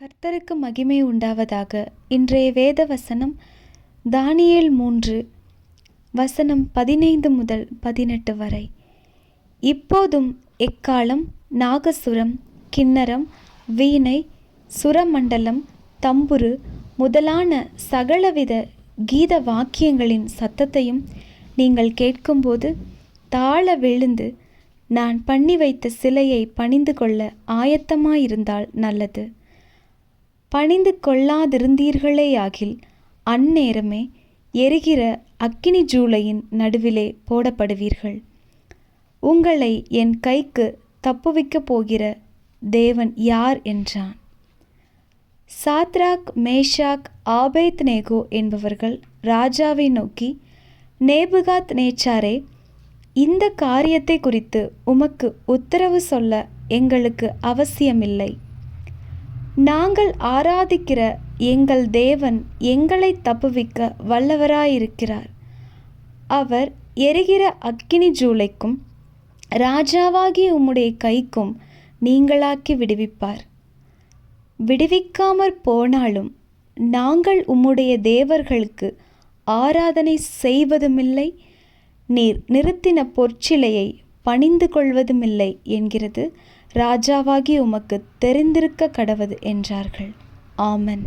கர்த்தருக்கு மகிமை உண்டாவதாக. இன்றைய வேத வசனம் தானியேல் 3 வசனம் 15 முதல் 18 வரை. இப்போதும் எக்காளம், நாகசுரம், கின்னரம், வீணை, சுரமண்டலம், தம்புரு முதலான சகலவித கீத வாக்கியங்களின் சத்தத்தையும் நீங்கள் கேட்கும்போது தாழ விழுந்து நான் பண்ணி வைத்த சிலையை பணிந்து கொள்ள ஆயத்தமாயிருந்தால் நல்லது. பணிந்து கொள்ளாதிருந்தீர்களேயாகில் அந்நேரமே எரிகிற அக்கினி ஜூளையின் நடுவிலே போடப்படுவீர்கள். உங்களை என் கைக்கு தப்புவிக்கப் போகிற தேவன் யார் என்றான். சாத்ராக், மேஷாக், ஆபேத்நேகோ என்பவர்கள் ராஜாவை நோக்கி, நேபுகாத் நேச்சாரே, இந்த காரியத்தை குறித்து உமக்கு உத்தரவு சொல்ல எங்களுக்கு அவசியமில்லை. நாங்கள் ஆராதிக்கிற எங்கள் தேவன் எங்களை தப்புவிக்க வல்லவராயிருக்கிறார். அவர் எரிகிற அக்கினி ஜூளைக்கும் ராஜாவாகிய உம்முடைய கைக்கும் நீங்களாக்கி விடுவிப்பார். விடுவிக்காமற் போனாலும் நாங்கள் உம்முடைய தேவர்களுக்கு ஆராதனை செய்வதுமில்லை, நீர் நிறுத்தின பொற்சிலையை பணிந்து கொள்வதுமில்லை என்கிறது ராஜாவாகி உமக்கு தெரிந்திருக்க கடவது என்றார்கள். ஆமென்.